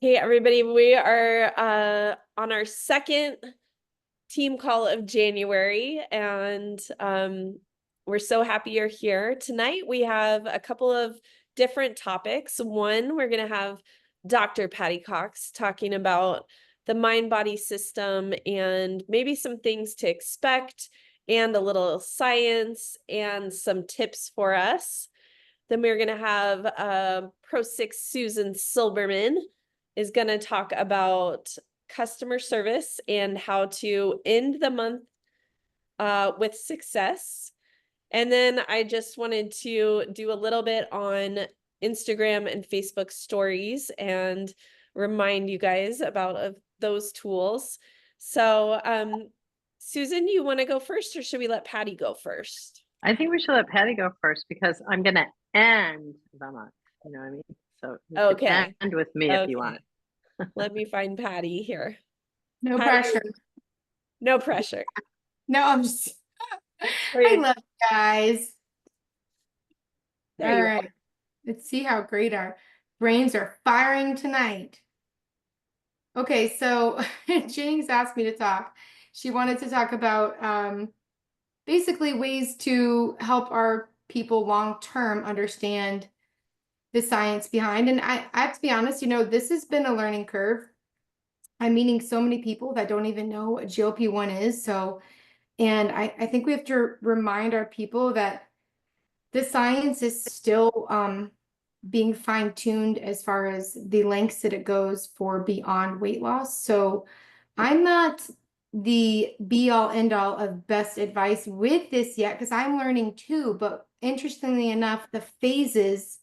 Hey everybody, we are on our second team call of January, and we're so happy you're here. Tonight we have a couple of different topics. One, we're going to have Dr. Patti Cox talking about the mind-body system and maybe some things to expect and a little science and some tips for us. Then we're going to have Pro 6 Susan Silberman is going to talk about customer service and how to end the month with success. And then I just wanted to do a little bit on Instagram and Facebook stories and remind you guys about those tools. So, Susan, you want to go first, or should we let Patti go first? I think we should let Patti go first because I'm going to end the month. You know what I mean? So you Okay. can end with me if you want. Let me find Patti here. No Patti, pressure. no pressure. No, I'm just, I love you guys. All right. Let's see how great our brains are firing tonight. Okay, so Jennings asked me to talk. She wanted to talk about basically ways to help our people long-term understand the science behind. And I have to be honest, this has been a learning curve. I'm meeting so many people that don't even know what GLP-1 is. And I think we have to remind our people that the science is still being fine-tuned as far as the lengths that it goes for beyond weight loss. So I'm not the be-all end-all of best advice with this yet, because I'm learning too. But interestingly enough, the phases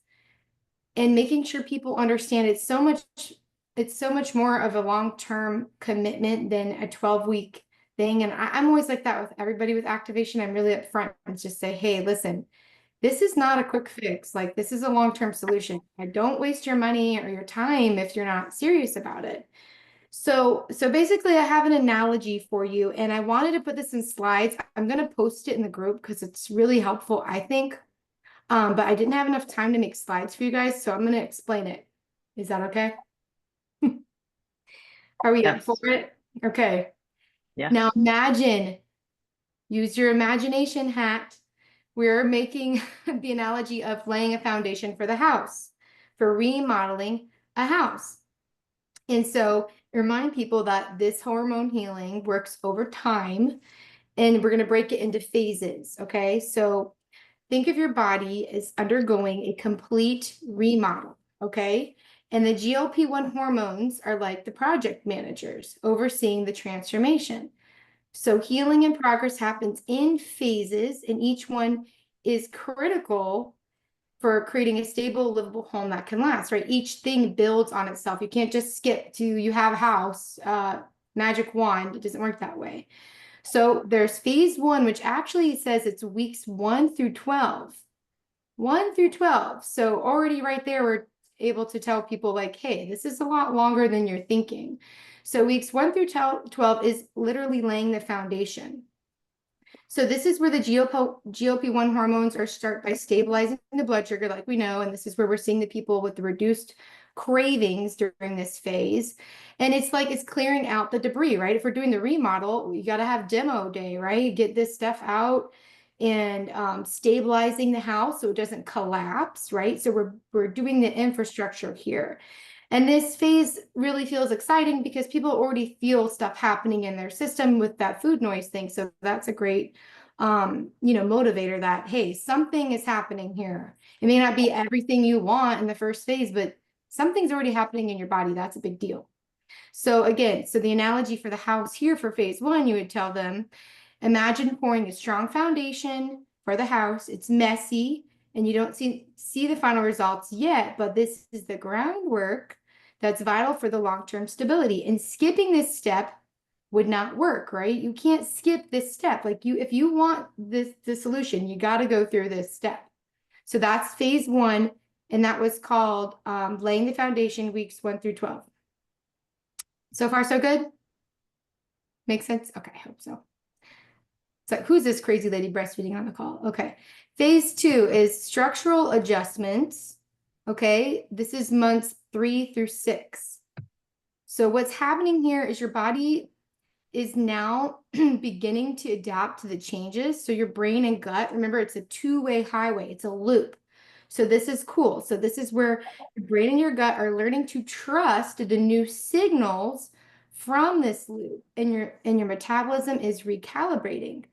and making sure people understand it's so much more of a long-term commitment than a 12-week thing. And I'm always like that with everybody with activation. I'm really upfront and just say, hey, listen, this is not a quick fix. Like, this is a long-term solution. I don't waste your money or your time if you're not serious about it. So basically I have an analogy for you, and I wanted to put this in slides. I'm going to post it in the group because it's really helpful, I think. But I didn't have enough time to make slides for you guys, so I'm going to explain it. Is that okay? Are we up for it? Okay. Yeah. Now imagine, use your imagination hat. We're making the analogy of laying a foundation for the house, for remodeling a house. And so remind people that this hormone healing works over time, and we're going to break it into phases. Okay. So think of your body as undergoing a complete remodel. Okay. And the GLP-1 hormones are like the project managers overseeing the transformation. So healing and progress happens in phases, and each one is critical for creating a stable, livable home that can last, right? Each thing builds on itself. You can't just skip to you have a house, magic wand. It doesn't work that way. So there's phase 1, which actually says it's weeks 1 through 12. 1 through 12. So already right there, we're able to tell people like, hey, this is a lot longer than you're thinking. So weeks 1 through 12 is literally laying the foundation. So this is where the GLP-1 hormones start by stabilizing the blood sugar, like we know, and this is where we're seeing the people with the reduced cravings during this phase. And it's like it's clearing out the debris, right? If we're doing the remodel, we got to have demo day, right? Get this stuff out and stabilizing the house so it doesn't collapse, right? So we're doing the infrastructure here. And this phase really feels exciting because people already feel stuff happening in their system with that food noise thing. So that's a great, motivator that, hey, something is happening here. It may not be everything you want in the first phase, but something's already happening in your body. That's a big deal. So again, the analogy for the house here for phase 1, you would tell them, imagine pouring a strong foundation for the house. It's messy and you don't see the final results yet, but this is the groundwork that's vital for the long-term stability. And skipping this step would not work, right? You can't skip this step. Like if you want the solution, you got to go through this step. So that's phase 1, and that was called laying the foundation, weeks 1 through 12. So far, so good? Makes sense? Okay, I hope so. It's like, who's this crazy lady breastfeeding on the call? Okay. Phase 2 is structural adjustments. Okay. This is months 3 through 6. So what's happening here is your body is now beginning to adapt to the changes. So your brain and gut, remember, it's a two-way highway, it's a loop. So this is cool. So this is where your brain and your gut are learning to trust the new signals from this loop, and your metabolism is recalibrating,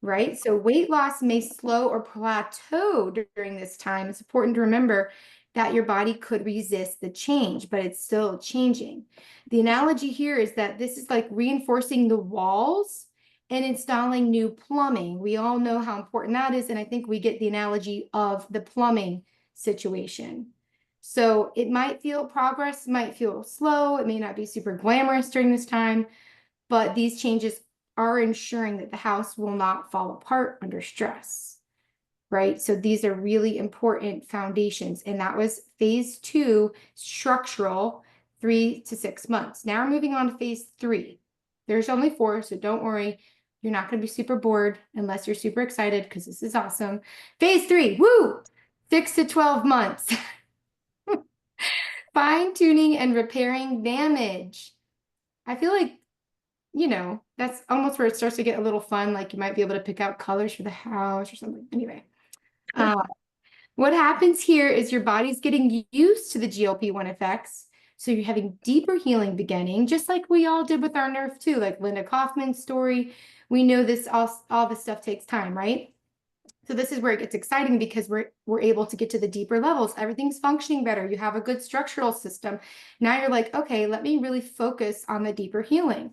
right? So weight loss may slow or plateau during this time. It's important to remember that your body could resist the change, but it's still changing. The analogy here is that this is like reinforcing the walls and installing new plumbing. We all know how important that is, and I think we get the analogy of the plumbing situation. So it might feel progress, might feel slow, it may not be super glamorous during this time, but these changes are ensuring that the house will not fall apart under stress, right? So these are really important foundations. And that was phase 2, structural, 3 to 6 months. Now we're moving on to phase 3. There's only 4, so don't worry. You're not going to be super bored unless you're super excited, because this is awesome. Phase 3, woo! 6 to 12 months. Fine tuning and repairing damage. I feel like, that's almost where it starts to get a little fun. Like you might be able to pick out colors for the house or something. Anyway, what happens here is your body's getting used to the GLP-1 effects. So you're having deeper healing beginning, just like we all did with our nerve too, like Linda Kaufman's story. We know this, all this stuff takes time, right? So this is where it gets exciting, because we're able to get to the deeper levels. Everything's functioning better. You have a good structural system. Now you're like, okay, let me really focus on the deeper healing.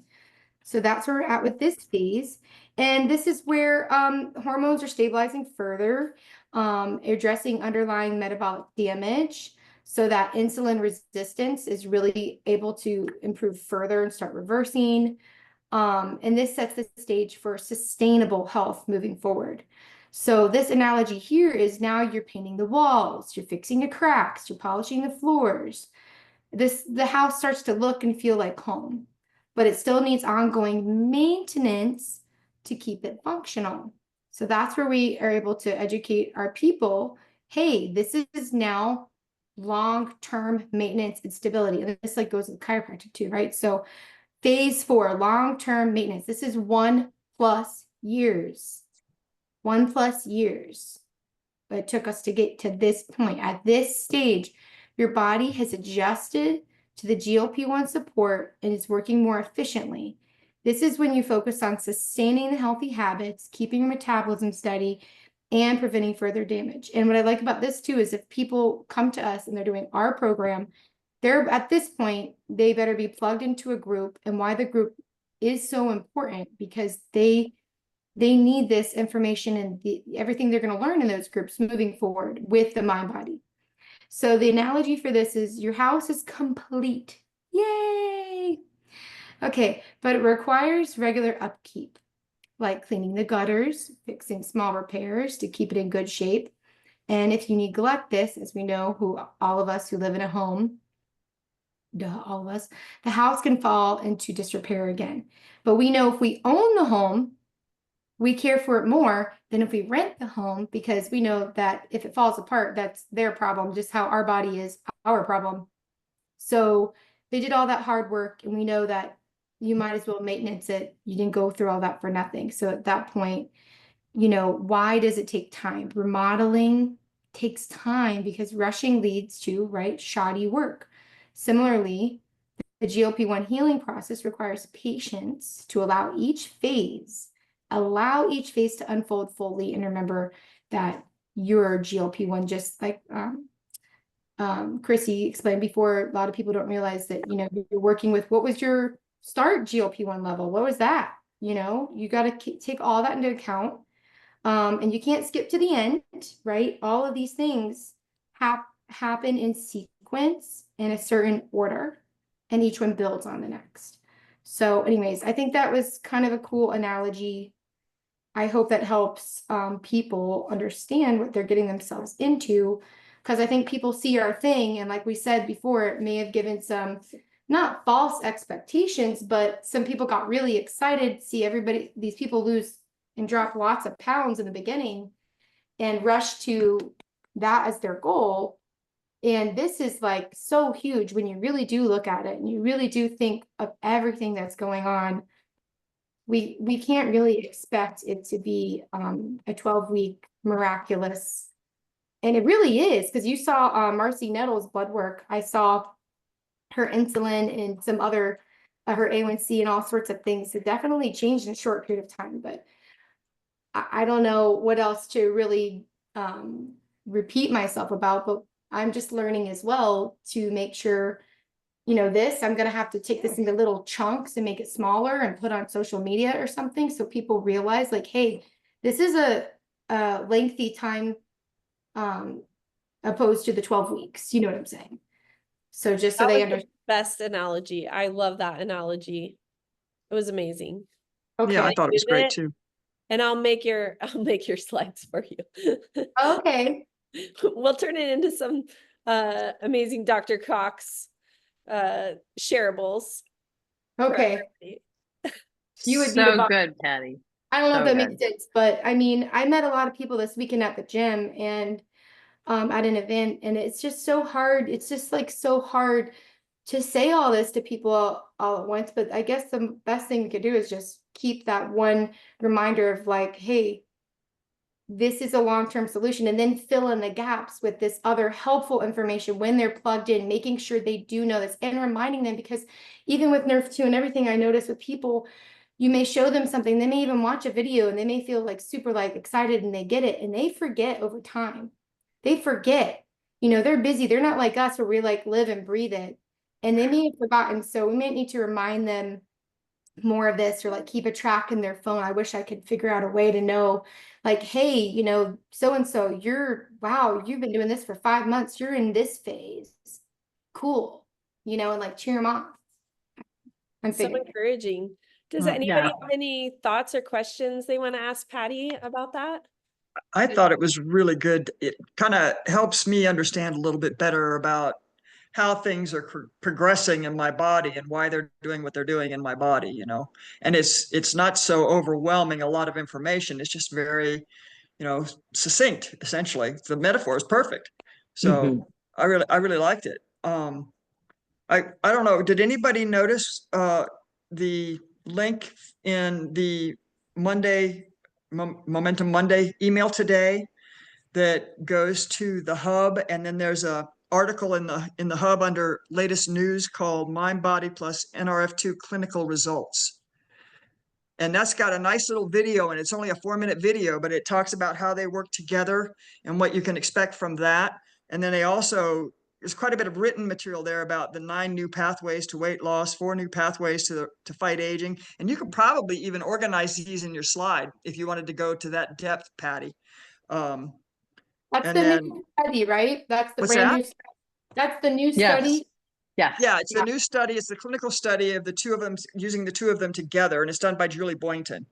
So that's where we're at with this phase. And this is where hormones are stabilizing further, addressing underlying metabolic damage, so that insulin resistance is really able to improve further and start reversing. And this sets the stage for sustainable health moving forward. So this analogy here is now you're painting the walls, you're fixing the cracks, you're polishing the floors. The house starts to look and feel like home, but it still needs ongoing maintenance to keep it functional. So that's where we are able to educate our people. Hey, this is now long-term maintenance and stability. And this like goes with chiropractic too, right? So phase 4, long-term maintenance. This is 1+ years. 1+ years. But it took us to get to this point. At this stage, your body has adjusted to the GLP-1 support and is working more efficiently. This is when you focus on sustaining the healthy habits, keeping your metabolism steady, and preventing further damage. And what I like about this too is if people come to us and they're doing our program, they're at this point, they better be plugged into a group. And why the group is so important, because they need this information and everything they're going to learn in those groups moving forward with the mind body. So the analogy for this is your house is complete. Yay! Okay, but it requires regular upkeep, like cleaning the gutters, fixing small repairs to keep it in good shape. And if you neglect this, as we know, all of us who live in a home, all of us, the house can fall into disrepair again. But we know if we own the home, we care for it more than if we rent the home, because we know that if it falls apart, that's their problem, just how our body is our problem. So they did all that hard work, and we know that you might as well maintenance it. You didn't go through all that for nothing. So at that point, why does it take time? Remodeling takes time because rushing leads to, right, shoddy work. Similarly, the GLP-1 healing process requires patience to allow each phase to unfold fully. And remember that your GLP-1, just like Chrissy explained before, a lot of people don't realize that, you're working with, what was your start GLP-1 level? What was that? You got to take all that into account. And you can't skip to the end, right? All of these things happen in sequence in a certain order, and each one builds on the next. So anyways, I think that was kind of a cool analogy. I hope that helps people understand what they're getting themselves into, because I think people see our thing, and like we said before, it may have given some, not false expectations, but some people got really excited to see these people lose and drop lots of pounds in the beginning and rush to that as their goal. And this is like so huge when you really do look at it and you really do think of everything that's going on. We can't really expect it to be a 12-week miraculous. And it really is, because you saw Marcy Nettles' blood work. I saw her insulin and some other, her A1C and all sorts of things. It definitely changed in a short period of time, but I don't know what else to really repeat myself about, but I'm just learning as well to make sure, I'm going to have to take this into little chunks and make it smaller and put on social media or something so people realize like, hey, this is a lengthy time opposed to the 12 weeks. You know what I'm saying? So just so That they was understand. the best analogy. I love that analogy. It was amazing. Okay. Yeah, I thought it was Use great it, too. and I'll make your slides for you. Okay. We'll turn it into some amazing Dr. Cox shareables. for Okay. everybody. You would be the So boss. good, Patty. I don't know if So that good. makes sense, but I mean, I met a lot of people this weekend at the gym and at an event, and it's just so hard. It's just like so hard to say all this to people all at once. But I guess the best thing we could do is just keep that one reminder of like, hey, this is a long-term solution, and then fill in the gaps with this other helpful information when they're plugged in, making sure they do know this and reminding them, because even with Nerf 2 and everything, I notice with people, you may show them something, they may even watch a video and they may feel like super like excited and they get it and they forget over time. They forget, they're busy. They're not like us where we like live and breathe it, and they may have forgotten. So we may need to remind them more of this, or like keep a track in their phone. I wish I could figure out a way to know like, hey, so and so, you've been doing this for 5 months, you're in this phase, cool, and like cheer them on. I'm So figuring. encouraging. Does Mm, anybody yeah. have any thoughts or questions they want to ask Patty about that? I thought it was really good. It kind of helps me understand a little bit better about how things are progressing in my body and why they're doing what they're doing in my body. And it's not so overwhelming, a lot of information. It's just very, succinct, essentially. The metaphor is perfect. So I really liked it. I don't know, did anybody notice the link in the Monday Momentum Monday email today that goes to the hub, and then there's a article in the hub under latest news called Mind Body plus NRF2 clinical results. And that's got a nice little video, and it's only a 4-minute video, but it talks about how they work together and what you can expect from that. And then there's quite a bit of written material there about the 9 new pathways to weight loss, 4 new pathways to fight aging. And you could probably even organize these in your slide if you wanted to go to that depth, Patty. That's And the then new study, right? That's the what's brand that? new. That's the new Yes. study. Yes. Yeah, it's the new study. It's the clinical study of the two of them, using the two of them together, and it's done by Julie Boynton.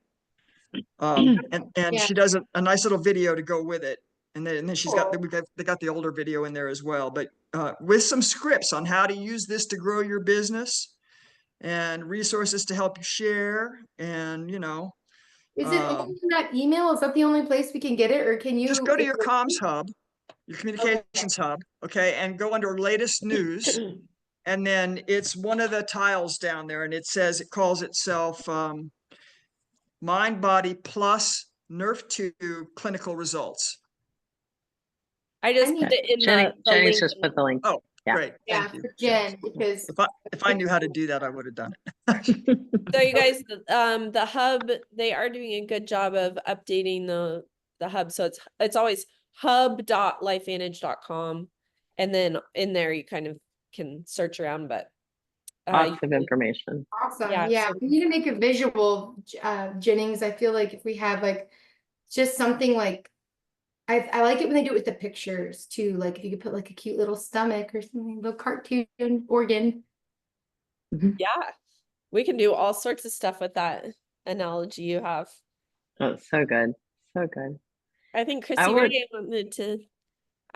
And Yeah. she does a nice little video to go with it, and then she's got Cool. they got the older video in there as well, but with some scripts on how to use this to grow your business and resources to help you share, and Is it only in that email? Is that the only place we can get it, or can just you? go to your comms hub, your Okay. communications hub, okay, and go under latest news. And then it's one of the tiles down there, and it calls itself Mind Body Plus Nerf 2 clinical results. I just need- put it in Jennings the Jennings link. just put the link. Oh, Yeah. great. Yeah, Thank you. for Jen, because If I knew how to do that, I would have done it. So you guys, the hub, they are doing a good job of updating the hub. So it's always hub.lifevantage.com. And then in there you kind of can search around, but Lots of information. awesome. Yeah, Yeah, so- we need to make a visual, Jennings. I feel like if we have like just something like, I like it when they do it with the pictures too. Like if you could put like a cute little stomach or something, a little cartoon organ. yeah, we can do all sorts of stuff with that analogy you have. Oh, so good. So good. I think Chrissy would- Ray wanted to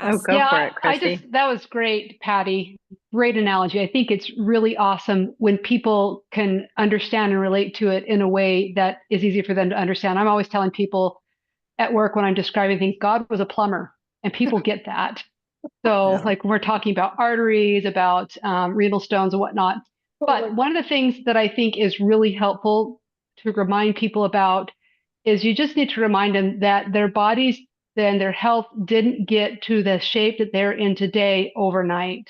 Oh, ask. go Yeah, for it, Christy. that was great, Patty. Great analogy. I think it's really awesome when people can understand and relate to it in a way that is easy for them to understand. I'm always telling people at work when I'm describing things, God was a plumber, and people get that. So Yeah. like we're talking about arteries, about renal stones and whatnot. But one of the things that I think is really helpful to remind people about is you just need to remind them that their bodies and their health didn't get to the shape that they're in today overnight.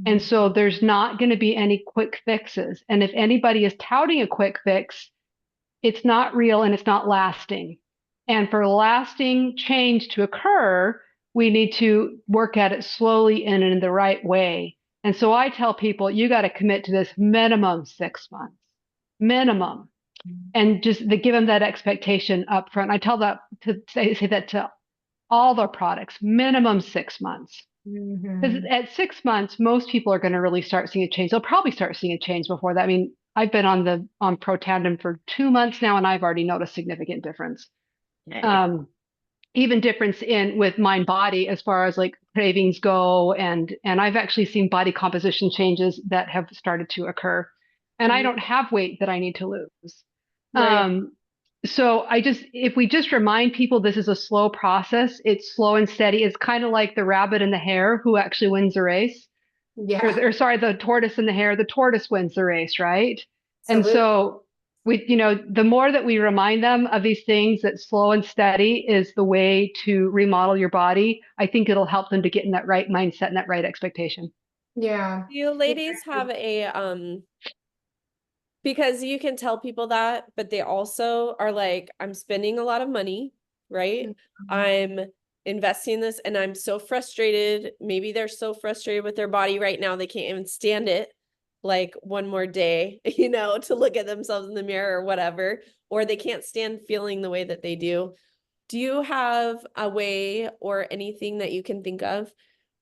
And so there's not going to be any quick fixes. And if anybody is touting a quick fix, it's not real and it's not lasting. And for lasting change to occur, we need to work at it slowly and in the right way. And so I tell people, you got to commit to this minimum 6 months, minimum, and just give them that expectation up front. I tell that to say that to all their products, minimum 6 months. Because at 6 months, most people are going to really start seeing a change. They'll probably start seeing a change before that. I mean, I've been on Protandim for 2 months now, and I've already noticed significant difference. Even difference in with mind body as far as like cravings go, and I've actually seen body composition changes that have started to occur. And I don't have weight that I need to lose. Right. So if we just remind people this is a slow process, it's slow and steady. It's kind of like the rabbit and the hare who actually wins the race. Yeah. Or sorry, the tortoise and the hare, the tortoise wins the race, right? And Absolutely. so the more that we remind them of these things, that slow and steady is the way to remodel your body, I think it'll help them to get in that right mindset and that right expectation. Yeah. Do you ladies have a because you can tell people that, but they also are like, I'm spending a lot of money, right? I'm investing in this and I'm so frustrated. Maybe they're so frustrated with their body right now, they can't even stand it like one more day, to look at themselves in the mirror or whatever, or they can't stand feeling the way that they do. Do you have a way or anything that you can think of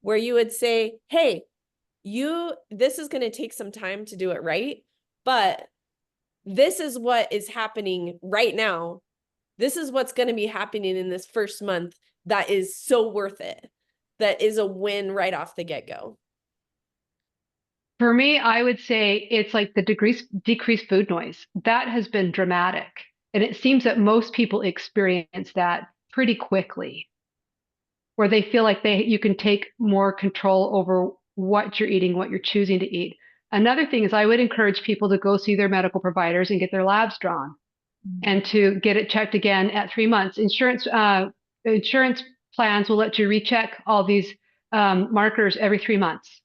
where you would say, hey, this is going to take some time to do it right, but this is what is happening right now. This is what's going to be happening in this first month that is so worth it. That is a win right off the get-go. For me, I would say it's like the decreased food noise. That has been dramatic. And it seems that most people experience that pretty quickly, where they feel like you can take more control over what you're eating, what you're choosing to eat. Another thing is I would encourage people to go see their medical providers and get their labs drawn and to get it checked again at 3 months. Insurance plans will let you recheck all these markers every 3 months.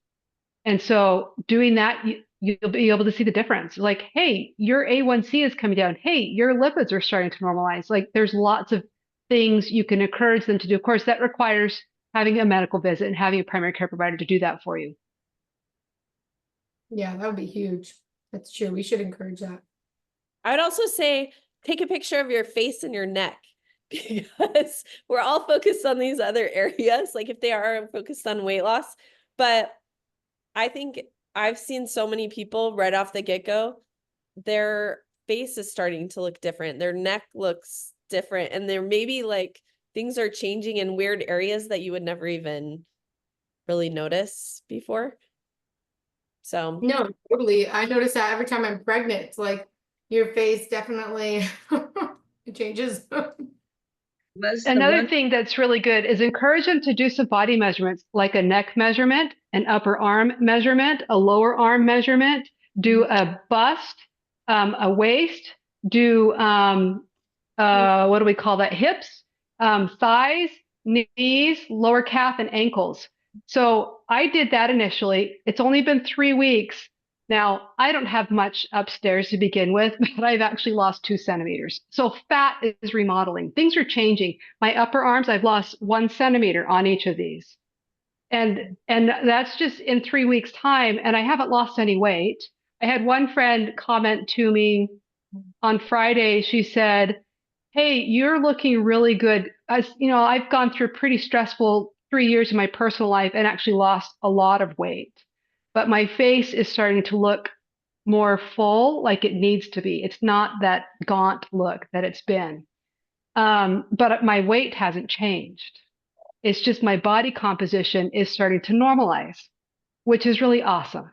And so doing that, you'll be able to see the difference. Like, hey, your A1C is coming down. Hey, your lipids are starting to normalize. Like there's lots of things you can encourage them to do. Of course, that requires having a medical visit and having a primary care provider to do that for you. Yeah, that would be huge. That's true. We should encourage that. I'd also say take a picture of your face and your neck because we're all focused on these other areas, like if they are focused on weight loss. But I think I've seen so many people right off the get-go, their face is starting to look different. Their neck looks different. And there maybe like things are changing in weird areas that you would never even really notice before. So No, totally. I notice that every time I'm pregnant, it's like your face definitely it changes. Another thing that's really good is encourage them to do some body measurements, like a neck measurement, an upper arm measurement, a lower arm measurement, do a bust, a waist, do what do we call that? Hips, thighs, knees, lower calf, and ankles. So I did that initially. It's only been 3 weeks. Now, I don't have much upstairs to begin with, but I've actually lost 2 centimeters. So fat is remodeling. Things are changing. My upper arms, I've lost 1 centimeter on each of these. And that's just in 3 weeks' time. And I haven't lost any weight. I had one friend comment to me on Friday. She said, hey, you're looking really good. I've gone through a pretty stressful 3 years in my personal life and actually lost a lot of weight. But my face is starting to look more full, like it needs to be. It's not that gaunt look that it's been. But my weight hasn't changed. It's just my body composition is starting to normalize, which is really awesome.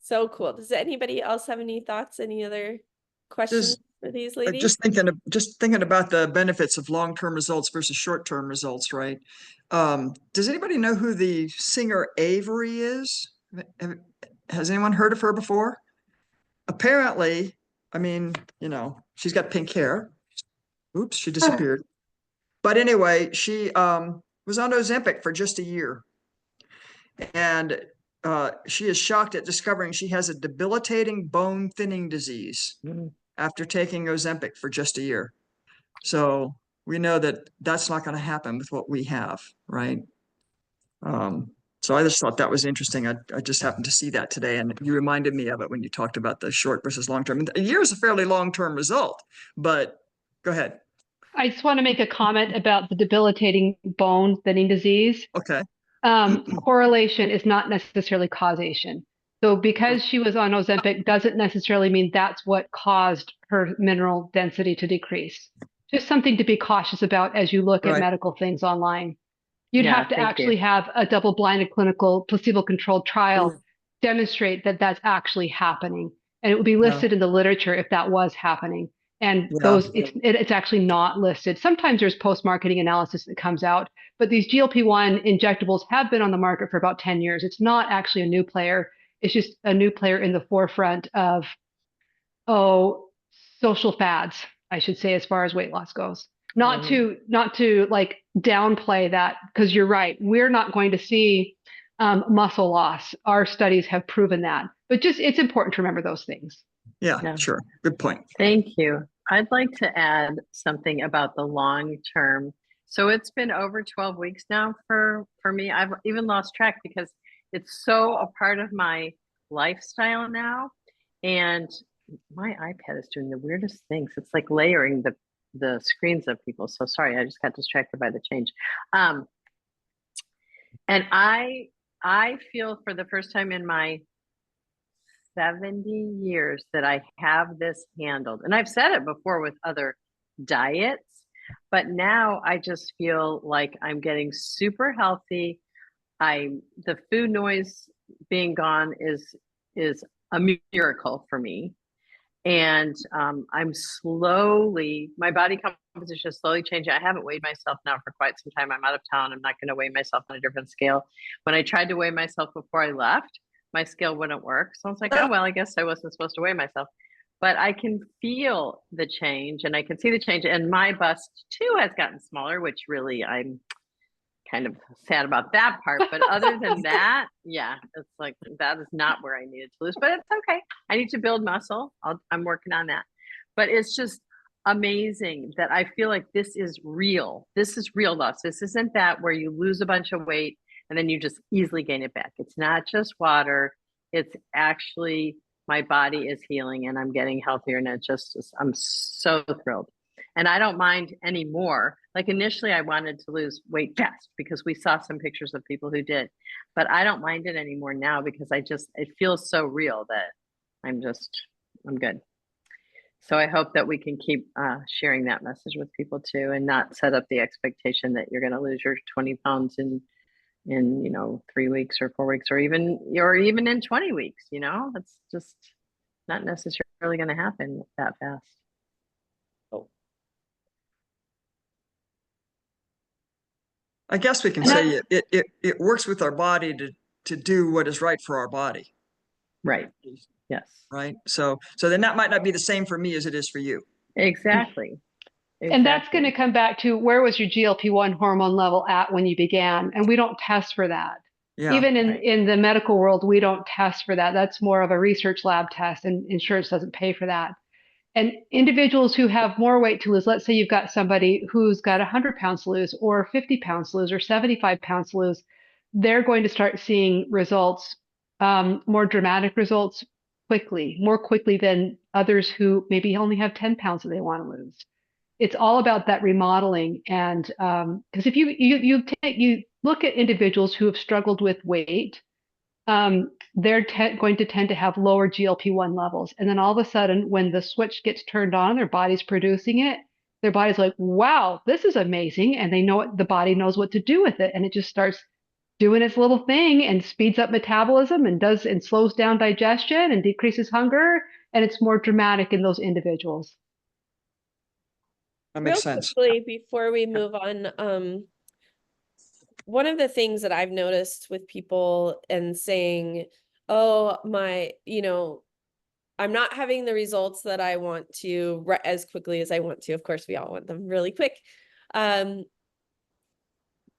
so cool. Does anybody else have any thoughts? Any other questions? for these ladies? Just thinking about the benefits of long-term results versus short-term results, right? Does anybody know who the singer Avery is? Has anyone heard of her before? Apparently, I mean, she's got pink hair. Oops, she disappeared. But anyway, she was on Ozempic for just a year. And she is shocked at discovering she has a debilitating bone thinning disease after taking Ozempic for just a year. So we know that that's not going to happen with what we have, right? So I just thought that was interesting. I just happened to see that today, and you reminded me of it when you talked about the short versus long term. A year is a fairly long term result, but go ahead. I just want to make a comment about the debilitating bone thinning disease. Okay. Correlation is not necessarily causation. So because she was on Ozempic doesn't necessarily mean that's what caused her mineral density to decrease. Just something to be cautious about as you look at medical things online. You'd have to actually have a double-blinded clinical placebo-controlled trial demonstrate that that's actually happening. And it would be listed in the literature if that was happening. And it's actually not listed. Sometimes there's post-marketing analysis that comes out, but these GLP-1 injectables have been on the market for about 10 years. It's not actually a new player. It's just a new player in the forefront of, social fads, I should say, as far as weight loss goes. Not to like downplay that, because you're right. We're not going to see muscle loss. Our studies have proven that, but it's important to remember those things. Yeah, sure. Good point. Thank you. I'd like to add something about the long term. So it's been over 12 weeks now for me. I've even lost track because it's so a part of my lifestyle now. And my iPad is doing the weirdest things. It's like layering the screens of people. So sorry, I just got distracted by the change. And I feel for the first time in my 70 years that I have this handled. And I've said it before with other diets, but now I just feel like I'm getting super healthy. The food noise being gone is a miracle for me. And I'm slowly, my body composition is slowly changing. I haven't weighed myself now for quite some time. I'm out of town. I'm not going to weigh myself on a different scale. When I tried to weigh myself before I left, my scale wouldn't work. So I was like, oh, well, I guess I wasn't supposed to weigh myself. But I can feel the change and I can see the change. And my bust too has gotten smaller, which really I'm kind of sad about that part. But other than that, it's like that is not where I needed to lose. But it's okay. I need to build muscle. I'm working on that. But it's just amazing that I feel like this is real. This is real loss. This isn't that where you lose a bunch of weight and then you just easily gain it back. It's not just water. It's actually my body is healing and I'm getting healthier. And I'm so thrilled. And I don't mind anymore. Like initially I wanted to lose weight fast because we saw some pictures of people who did, but I don't mind it anymore now because it feels so real that I'm good. So I hope that we can keep sharing that message with people too, and not set up the expectation that you're going to lose your 20 pounds in 3 weeks or 4 weeks, or even in 20 weeks, that's just not necessarily going to happen that fast. I guess we can say it works with our body to do what is right for our body. Right. Yes. Right. So then that might not be the same for me as it is for you. Exactly. And that's going to come back to where was your GLP-1 hormone level at when you began? And we don't test for that. Yeah, even in the medical world, we don't test for that. That's more of a research lab test, and insurance doesn't pay for that. And individuals who have more weight to lose, let's say you've got somebody who's got 100 pounds to lose or 50 pounds to lose or 75 pounds to lose, they're going to start seeing results, more dramatic results more quickly than others who maybe only have 10 pounds that they want to lose. It's all about that remodeling. And because if you look at individuals who have struggled with weight, they're going to tend to have lower GLP-1 levels. And then all of a sudden, when the switch gets turned on, their body's producing it. Their body's like, wow, this is amazing. And they know the body knows what to do with it. And it just starts doing its little thing and speeds up metabolism and slows down digestion and decreases hunger. And it's more dramatic in those individuals. That Real makes sense. quickly, before we move on, one of the things that I've noticed with people and saying, oh, I'm not having the results that I want to as quickly as I want to. Of course, we all want them really quick. But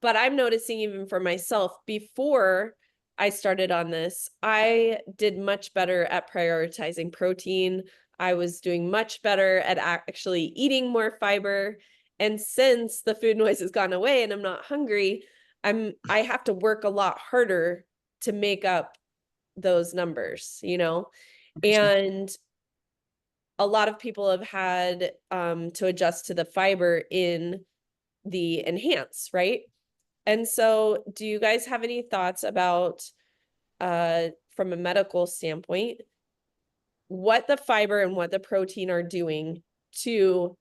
I'm noticing even for myself, before I started on this, I did much better at prioritizing protein. I was doing much better at actually eating more fiber. And since the food noise has gone away and I'm not hungry, I have to work a lot harder to make up those numbers, And a lot of people have had to adjust to the fiber in the enhance, right? And so do you guys have any thoughts about, from a medical standpoint, what the fiber and what the protein are doing to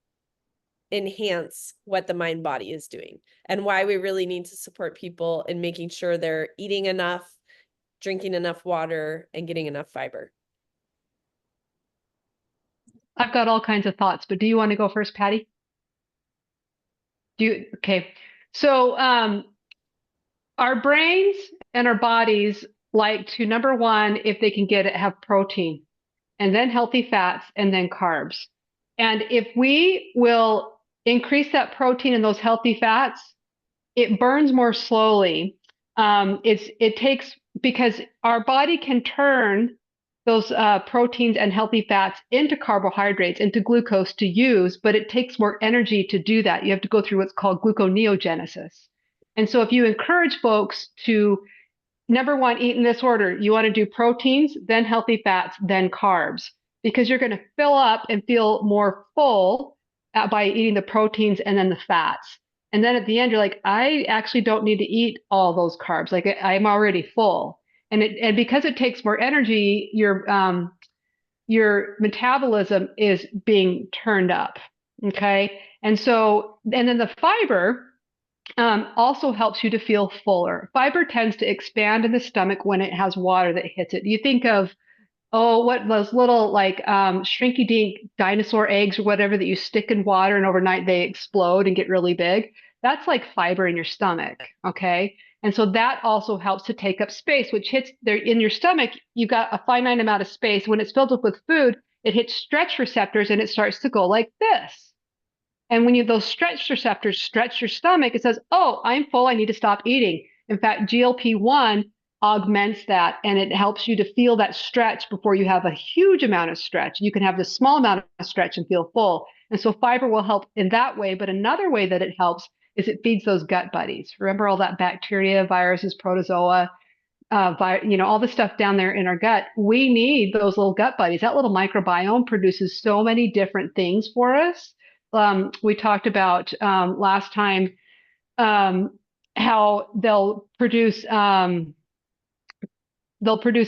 enhance what the mind body is doing, and why we really need to support people in making sure they're eating enough, drinking enough water, and getting enough fiber? I've got all kinds of thoughts, but do you want to go first, Patty? Okay. So our brains and our bodies like to, number one, if they can get it, have protein, and then healthy fats, and then carbs. And if we will increase that protein and those healthy fats, it burns more slowly. It takes, because our body can turn those proteins and healthy fats into carbohydrates, into glucose to use, but it takes more energy to do that. You have to go through what's called gluconeogenesis. And so if you encourage folks to, number one, eat in this order, you want to do proteins, then healthy fats, then carbs, because you're going to fill up and feel more full by eating the proteins and then the fats. And then at the end, you're like, I actually don't need to eat all those carbs. Like I'm already full. And because it takes more energy, your metabolism is being turned up. Okay. And then the fiber also helps you to feel fuller. Fiber tends to expand in the stomach when it has water that hits it. You think of, what those little like shrinky dink dinosaur eggs or whatever that you stick in water and overnight they explode and get really big. That's like fiber in your stomach. Okay. And so that also helps to take up space, which hits there in your stomach. You've got a finite amount of space. When it's filled up with food, it hits stretch receptors and it starts to go like this. And when those stretch receptors stretch your stomach, it says, oh, I'm full. I need to stop eating. In fact, GLP-1 augments that, and it helps you to feel that stretch before you have a huge amount of stretch. You can have this small amount of stretch and feel full. And so fiber will help in that way. But another way that it helps is it feeds those gut buddies. Remember all that bacteria, viruses, protozoa, all the stuff down there in our gut. We need those little gut buddies. That little microbiome produces so many different things for us. We talked about last time how they'll produce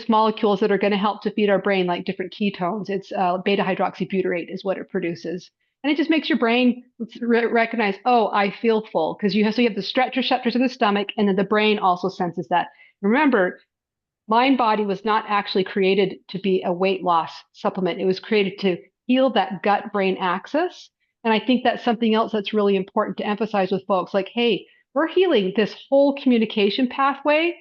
molecules that are going to help to feed our brain, like different ketones. It's beta hydroxybutyrate is what it produces. And it just makes your brain recognize, oh, I feel full, because you have the stretch receptors in the stomach, and then the brain also senses that. Remember, mind body was not actually created to be a weight loss supplement. It was created to heal that gut brain axis. And I think that's something else that's really important to emphasize with folks, like, hey, we're healing this whole communication pathway.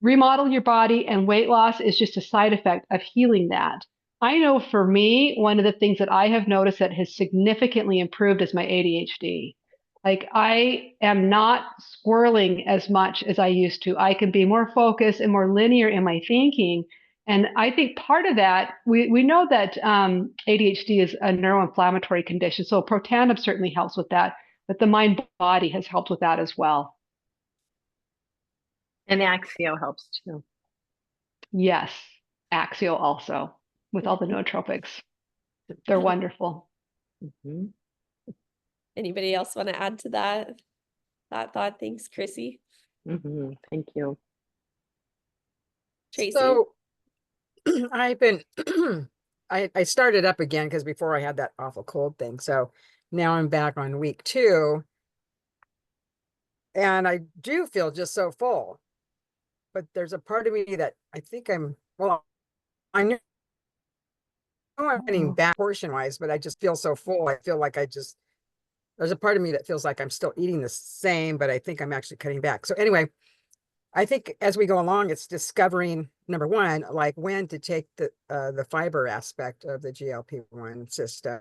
Remodel your body, and weight loss is just a side effect of healing that. I know for me, one of the things that I have noticed that has significantly improved is my ADHD. Like I am not squirreling as much as I used to. I can be more focused and more linear in my thinking. And I think part of that, we know that ADHD is a neuroinflammatory condition. So Protandim certainly helps with that, but the mind body has helped with that as well. And Axio helps too. Yes, Axio also, with all the nootropics. They're wonderful. Mm-hmm. Anybody else want to add to that thought? Thanks, Chrissy. Mm-hmm. Thank you. Tracy. So I've been, I started up again because before I had that awful cold thing. So now I'm back on week 2. And I do feel just so full. But there's a part of me that I think I know I'm getting back portion wise, but I just feel so full. I feel like I just there's a part of me that feels like I'm still eating the same, but I think I'm actually cutting back. So anyway, I think as we go along, it's discovering, number one, like when to take the fiber aspect of the GLP-1 system.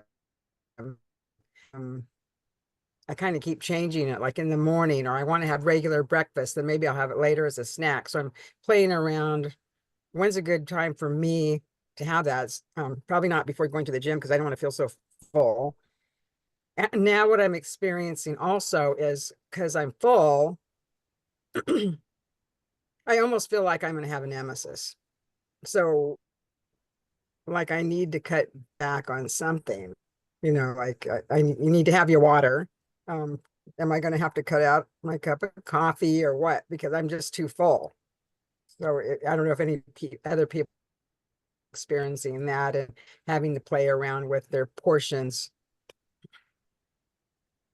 Um, I kind of keep changing it, like in the morning, or I want to have regular breakfast, then maybe I'll have it later as a snack. So I'm playing around. When's a good time for me to have that? It's, probably not before going to the gym because I don't want to feel so full. And now what I'm experiencing also is because I'm full, I almost feel like I'm going to have an emesis. So like I need to cut back on something, like you need to have your water. Am I going to have to cut out my cup of coffee or what? Because I'm just too full. So I don't know if any other people experiencing that and having to play around with their portions.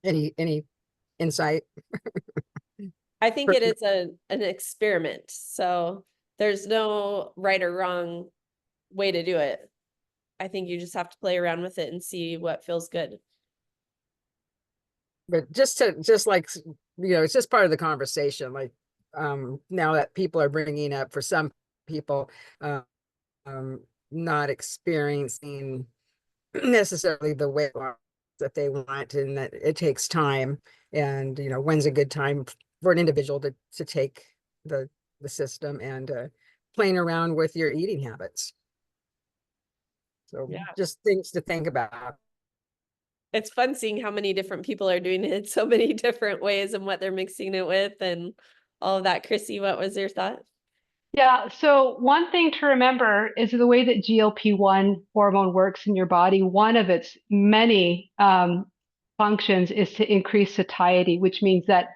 Any insight? I think it is an experiment. So there's no right or wrong way to do it. I think you just have to play around with it and see what feels good. But just like, it's just part of the conversation. Like, now that people are bringing up, for some people, not experiencing necessarily the weight loss that they want, and that it takes time. And, when's a good time for an individual to take the system, and playing around with your eating habits. So Yeah. just things to think about. It's fun seeing how many different people are doing it in so many different ways and what they're mixing it with and all of that. Chrissy, what was your thought? Yeah, so one thing to remember is the way that GLP-1 hormone works in your body. One of its many functions is to increase satiety, which means that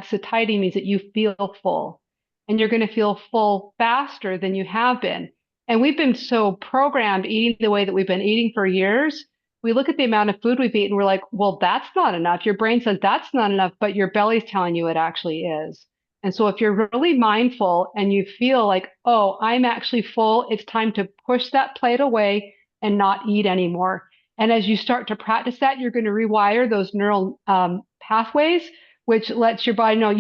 satiety means that you feel full, and you're going to feel full faster than you have been. And we've been so programmed eating the way that we've been eating for years. We look at the amount of food we've eaten, we're like, well, that's not enough. Your brain says that's not enough, but your belly's telling you it actually is. And so if you're really mindful and you feel like, oh, I'm actually full, it's time to push that plate away and not eat anymore. And as you start to practice that, you're going to rewire those neural pathways, which lets your body know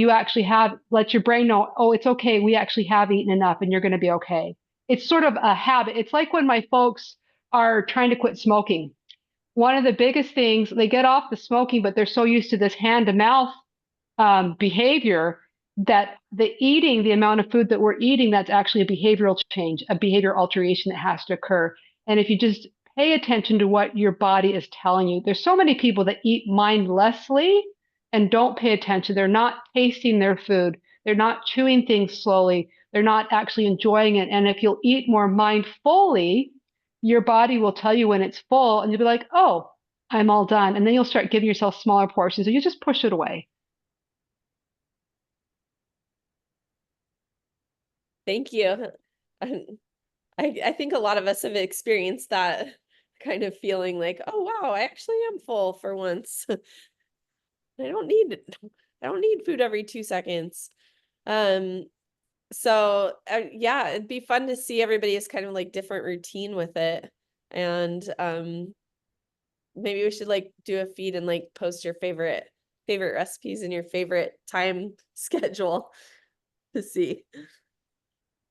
lets your brain know, oh, it's okay. We actually have eaten enough and you're going to be okay. It's sort of a habit. It's like when my folks are trying to quit smoking. One of the biggest things, they get off the smoking, but they're so used to this hand to mouth behavior that the amount of food that we're eating, that's actually a behavioral change, a behavior alteration that has to occur. And if you just pay attention to what your body is telling you, there's so many people that eat mindlessly and don't pay attention. They're not tasting their food. They're not chewing things slowly. They're not actually enjoying it. And if you'll eat more mindfully, your body will tell you when it's full and you'll be like, oh, I'm all done. And then you'll start giving yourself smaller portions. So you just push it away. Thank you. I think a lot of us have experienced that kind of feeling like, oh wow, I actually am full for once. I don't need food every 2 seconds. So yeah, it'd be fun to see everybody's kind of like different routine with it. And maybe we should like do a feed and like post your favorite recipes and your favorite time schedule to see.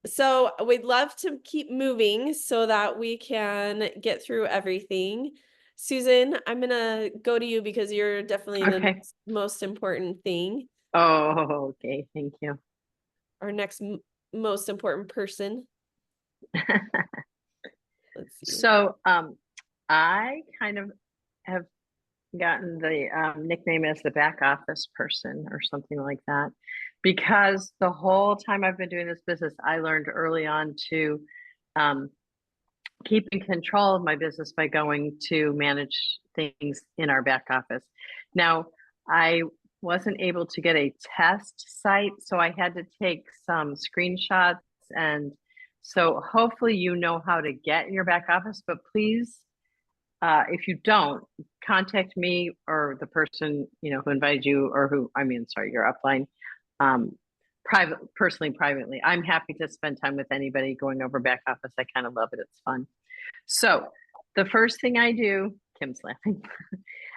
So we'd love to keep moving so that we can get through everything. Susan, I'm gonna go to you because you're definitely the most important thing. Oh, okay. Thank you. Our next most important person. Let's see. So, I kind of have gotten the nickname as the back office person or something like that, because the whole time I've been doing this business, I learned early on to keep in control of my business by going to manage things in our back office. Now, I wasn't able to get a test site, so I had to take some screenshots, and so hopefully you know how to get in your back office, but please, if you don't, contact me or the person, who invited you, or your upline, privately. I'm happy to spend time with anybody going over back office. I kind of love it. It's fun. So the first thing I do, Kim's laughing.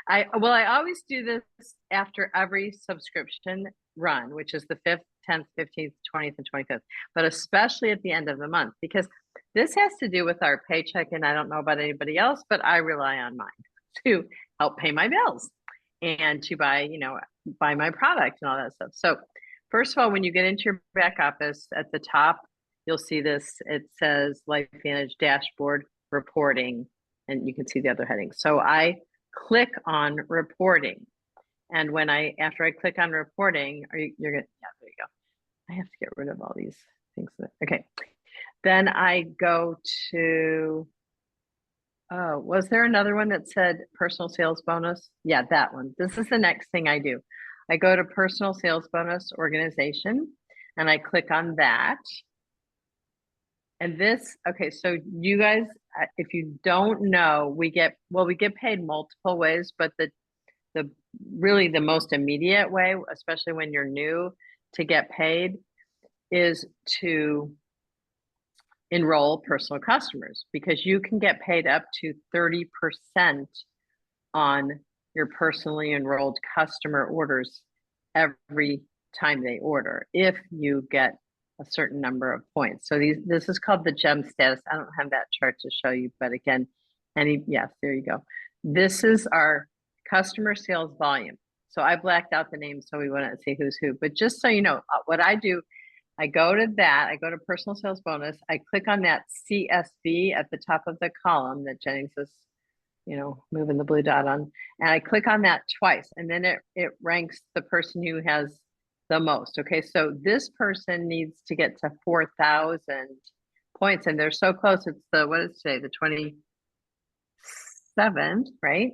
I always do this after every subscription run, which is the 5th, 10th, 15th, 20th, and 25th, but especially at the end of the month, because this has to do with our paycheck. And I don't know about anybody else, but I rely on mine to help pay my bills and to buy, buy my product and all that stuff. So first of all, when you get into your back office at the top, you'll see this, it says LifeVantage dashboard reporting, and you can see the other headings. So I click on reporting. And after I click on reporting, you're gonna, yeah, there you go. I have to get rid of all these things. Okay. Then I go to, was there another one that said personal sales bonus? Yeah, that one. This is the next thing I do. I go to personal sales bonus organization and I click on that. And this, okay, so you guys, if you don't know, we get paid multiple ways, but really the most immediate way, especially when you're new to get paid, is to enroll personal customers, because you can get paid up to 30% on your personally enrolled customer orders every time they order, if you get a certain number of points. So this is called the gem status. I don't have that chart to show you, but again, yes, there you go. This is our customer sales volume. So I blacked out the names so we wouldn't see who's who, but just so you know, what I do, I go to personal sales bonus. I click on that CSV at the top of the column that Jennings is, moving the blue dot on. And I click on that twice, and then it ranks the person who has the most. Okay, so this person needs to get to 4,000 points, and they're so close. It's what is today, the 27th, right?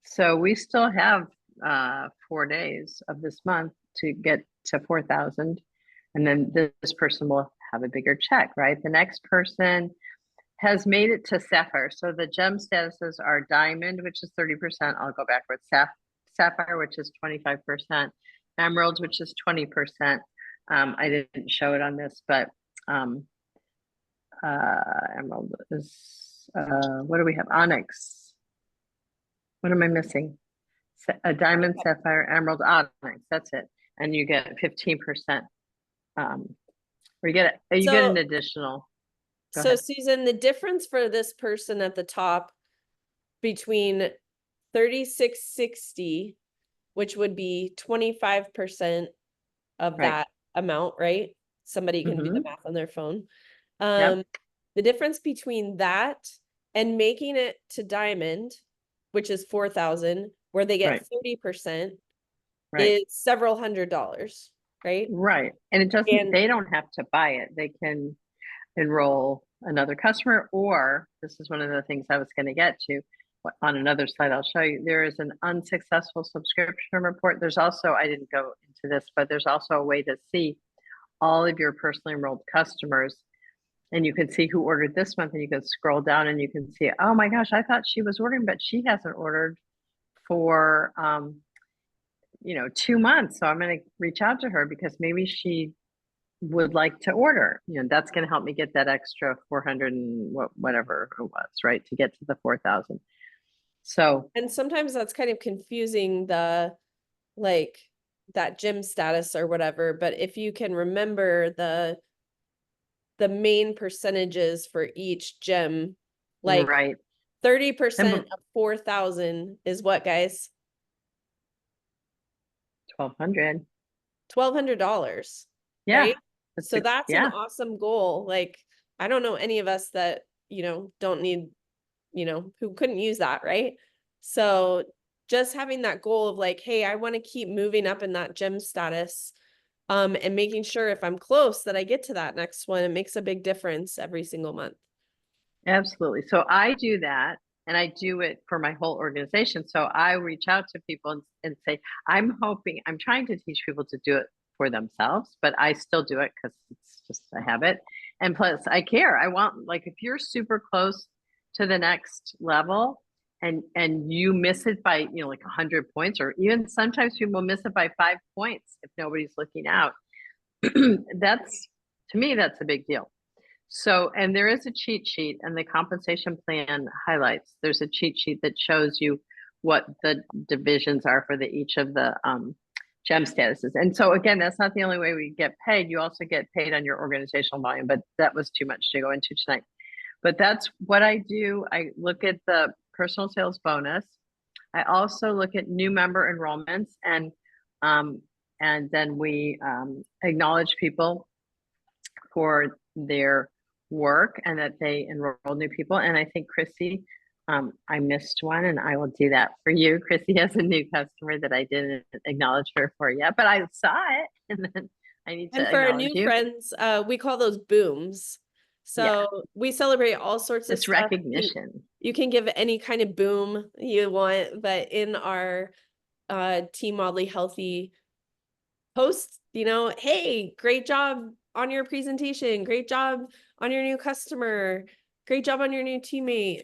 So we still have 4 days of this month to get to 4,000, and then this person will have a bigger check, right? The next person has made it to sapphire. So the gem statuses are diamond, which is 30%. I'll go backwards. Sapphire, which is 25%. Emerald, which is 20%. I didn't show it on this, but emerald is, what do we have? Onyx. What am I missing? A diamond, sapphire, emerald, onyx. That's it. And you get 15%. Or you get an additional. So Susan, the difference for this person at the top between 3660, which would be 25% of that amount, right? Somebody can do the math on their phone. The difference between that and making it to diamond, which is 4,000, where they get 30%, is several $100s, right? Right. And it doesn't, they don't have to buy it. They can enroll another customer, or this is one of the things I was going to get to on another slide. I'll show you. There is an unsuccessful subscription report. There's also, I didn't go into this, but there's also a way to see all of your personally enrolled customers, and you can see who ordered this month, and you can scroll down and you can see, oh my gosh, I thought she was ordering, but she hasn't ordered for 2 months. So I'm going to reach out to her because maybe she would like to order. That's going to help me get that extra 400 and whatever it was, right, to get to the 4,000. So, and sometimes that's kind of confusing, that gym status or whatever, but if you can remember the main percentages for each gym, 30% of 4,000 is what, guys? $1,200. Yeah. Right? So that's an awesome goal. I don't know any of us that, don't need, who couldn't use that, right? So just having that goal of hey, I want to keep moving up in that gym status, and making sure if I'm close that I get to that next one, it makes a big difference every single month. Absolutely. So I do that, and I do it for my whole organization. So I reach out to people and say, I'm trying to teach people to do it for themselves, but I still do it because it's just a habit. And plus I care. I want, if you're super close to the next level and you miss it by, 100 points, or even sometimes people miss it by 5 points if nobody's looking out. To me, that's a big deal. So, and there is a cheat sheet, and the compensation plan highlights, there's a cheat sheet that shows you what the divisions are for each of the gem statuses. And so again, that's not the only way we get paid. You also get paid on your organizational volume, but that was too much to go into tonight. But that's what I do. I look at the personal sales bonus. I also look at new member enrollments, and then we acknowledge people for their work and that they enroll new people. And I think Chrissy, I missed one, and I will do that for you. Chrissy has a new customer that I didn't acknowledge her for yet, but I saw it, and then I need to. And for our acknowledge new you. friends, we call those booms. So we celebrate all sorts of It's stuff. recognition. You can give any kind of boom you want, but in our Team Wildly Healthy post, you know, hey, great job on your presentation, great job on your new customer, great job on your new teammate.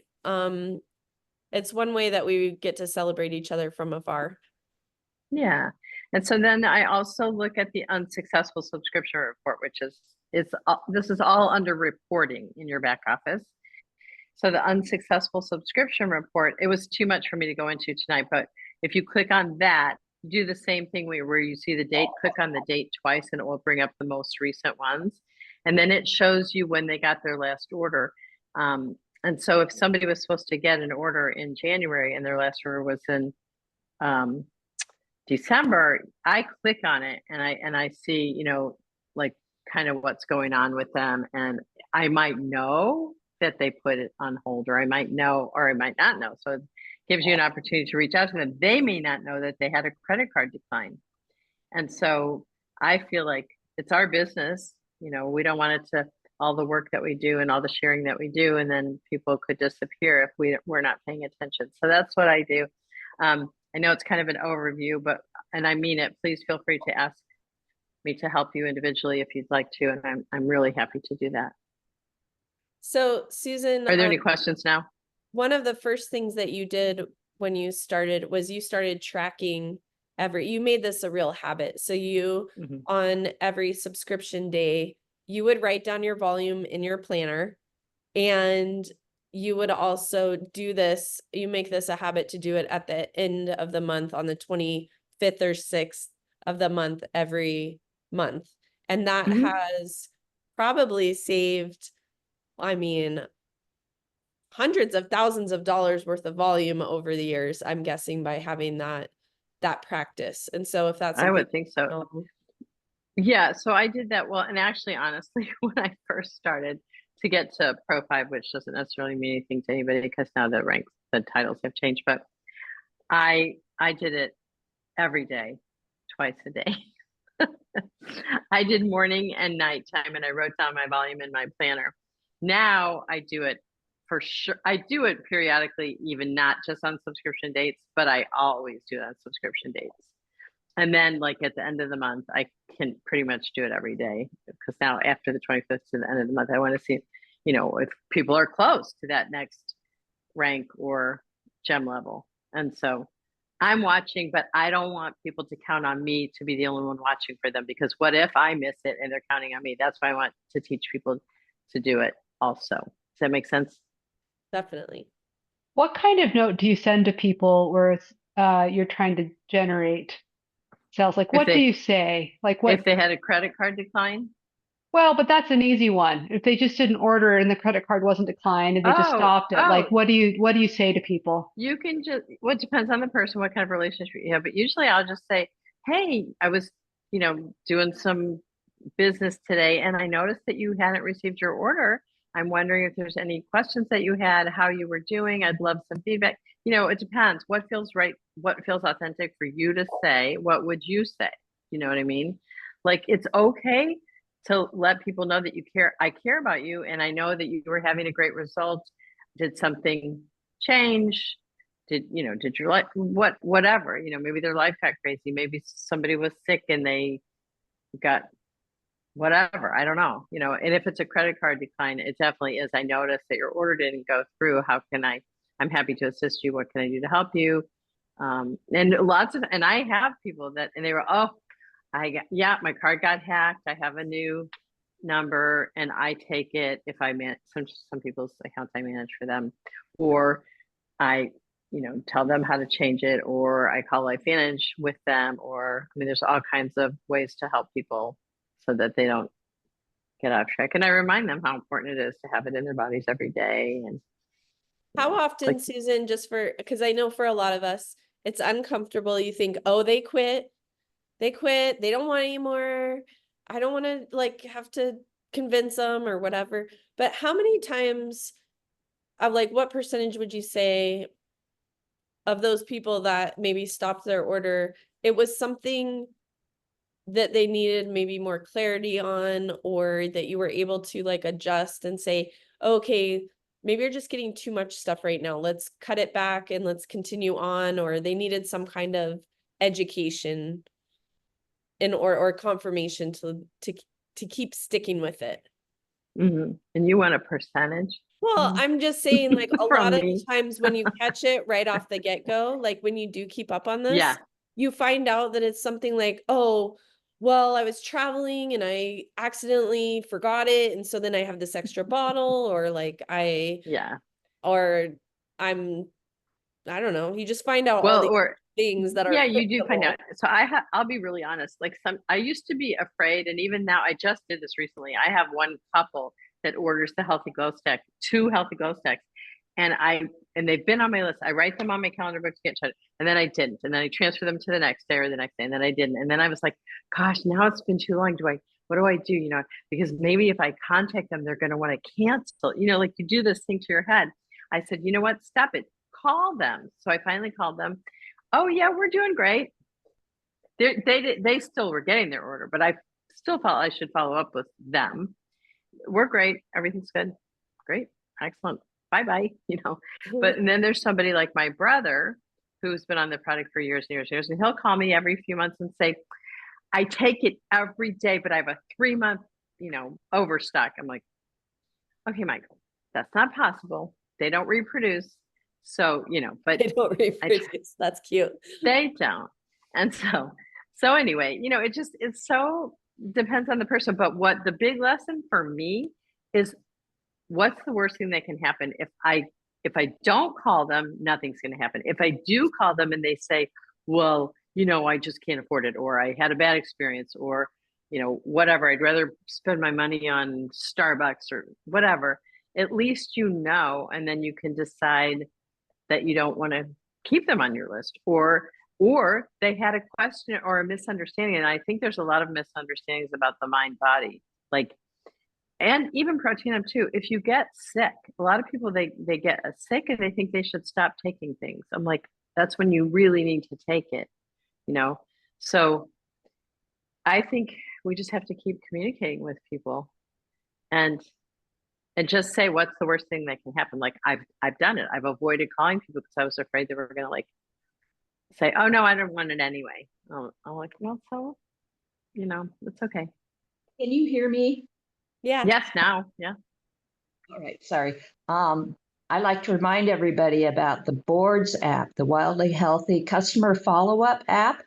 It's one way that we get to celebrate each other from afar. Yeah. And so then I also look at the unsuccessful subscription report, which is this is all under reporting in your back office. So the unsuccessful subscription report, it was too much for me to go into tonight, but if you click on that, do the same thing where you see the date, click on the date twice, and it will bring up the most recent ones. And then it shows you when they got their last order. And so if somebody was supposed to get an order in January and their last order was in December, I click on it and I see, you know, like kind of what's going on with them. And I might know that they put it on hold, or I might know, or I might not know. So it gives you an opportunity to reach out to them. They may not know that they had a credit card decline. And so I feel like it's our business. You know, we don't want it to, all the work that we do and all the sharing that we do, and then people could disappear if we're not paying attention. So that's what I do. I know it's kind of an overview, and I mean it. Please feel free to ask me to help you individually if you'd like to, and I'm really happy to do that. So Susan, are there any questions now? One of the first things that you did when you started was you started tracking you made this a real habit. So you, on every subscription day, you would write down your volume in your planner, and you would also do this. You make this a habit to do it at the end of the month on the 25th or 6th of the month every month. And that has probably saved, I mean, hundreds of thousands of dollars worth of volume over the years, I'm guessing, by having that practice. And so if that's, I would think so. Yeah, so I did that. Well, and actually, honestly, when I first started to get to Pro 5, which doesn't necessarily mean anything to anybody because now the ranks, the titles have changed, but I did it every day, twice a day. I did morning and nighttime, and I wrote down my volume in my planner. Now I do it for sure. I do it periodically, even not just on subscription dates, but I always do it on subscription dates. And then like at the end of the month, I can pretty much do it every day, because now after the 25th to the end of the month, I want to see, you know, if people are close to that next rank or gem level. And so I'm watching, but I don't want people to count on me to be the only one watching for them, because what if I miss it and they're counting on me? That's why I want to teach people to do it also. Does that make sense? Definitely. What kind of note do you send to people where it's you're trying to generate sales? Like, what do you say? Like, what if they had a credit card decline? Well, but that's an easy one. If they just didn't order and the credit card wasn't declined and they just stopped it, like, what do you say to people? You can just, well, it depends on the person, what kind of relationship you have, but usually I'll just say, hey, I was, you know, doing some business today and I noticed that you hadn't received your order. I'm wondering if there's any questions that you had, how you were doing. I'd love some feedback. You know, it depends what feels right, what feels authentic for you to say. What would you say? You know what I mean? Like, it's okay to let people know that you care. I care about you, and I know that you were having a great result. Did something change? Did your life, whatever, you know, maybe their life got crazy. Maybe somebody was sick and they got whatever, I don't know, you know. And if it's a credit card decline, it definitely is. I noticed that your order didn't go through. I'm happy to assist you. What can I do to help you? And I have people that, and they were, my card got hacked. I have a new number and I take it if I some people's accounts I manage for them, or I tell them how to change it, or I call LifeVantage with them, or, I mean, there's all kinds of ways to help people so that they don't get off track. And I remind them how important it is to have it in their bodies every day. And How often, like, Susan, just because I know for a lot of us, it's uncomfortable. You think, oh, they quit, they don't want anymore. I don't want to like have to convince them or whatever. But how many times of like, what percentage would you say of those people that maybe stopped their order, it was something that they needed maybe more clarity on, or that you were able to like adjust and say, okay, maybe you're just getting too much stuff right now. Let's cut it back and let's continue on, or they needed some kind of education or confirmation to keep sticking with it. and you want a percentage? Well, I'm just saying, like, a From lot of me. times when you catch it right off the get-go, like when you do keep up on this, Yeah. you find out that it's something like, oh, well, I was traveling and I accidentally forgot it, and so then I have this extra bottle, or like Yeah. or I'm, I don't know. You just find out all Well, these or things that are yeah, you do find fixable. out. So I'll be really honest. Like, I used to be afraid, and even now, I just did this recently. I have one couple that orders the Healthy Glow Stick, 2 Healthy Glow Sticks, and they've been on my list. I write them on my calendar book to get checked, and then I didn't, and then I transfer them to the next day or the next day, and then I didn't, and then I was like, gosh, now it's been too long. What do I do? Because maybe if I contact them, they're going to want to cancel. Like, you do this thing to your head. I said, you know what? Stop it. Call them. So I finally called them. Oh yeah, we're doing great. They still were getting their order, but I still felt I should follow up with them. We're great. Everything's good. Great. Excellent. Bye-bye. But and then there's somebody like my brother who's been on the product for years and years and years, and he'll call me every few months and say, I take it every day, but I have a 3-month, overstock. I'm like, okay, Michael, that's not possible. They don't reproduce. So, but They don't reproduce. That's cute. they don't. And so anyway, it so depends on the person. But what the big lesson for me is, what's the worst thing that can happen? If I don't call them, nothing's going to happen. If I do call them and they say, well, I just can't afford it, or I had a bad experience, or, whatever, I'd rather spend my money on Starbucks or whatever, at least and then you can decide that you don't want to keep them on your list, or they had a question or a misunderstanding. And I think there's a lot of misunderstandings about the mind body, like, and even Protein too. If you get sick, a lot of people, they get sick and they think they should stop taking things. I'm like, that's when you really need to take it, So I think we just have to keep communicating with people and just say, what's the worst thing that can happen? Like, I've done it. I've avoided calling people because I was afraid they were going to like say, oh no, I don't want it anyway. I'm like, well, so, it's okay. Can you hear me? Yeah. Yes, now. Yeah. All right, sorry. I like to remind everybody about the Boards app, the Wildly Healthy Customer Follow-Up app.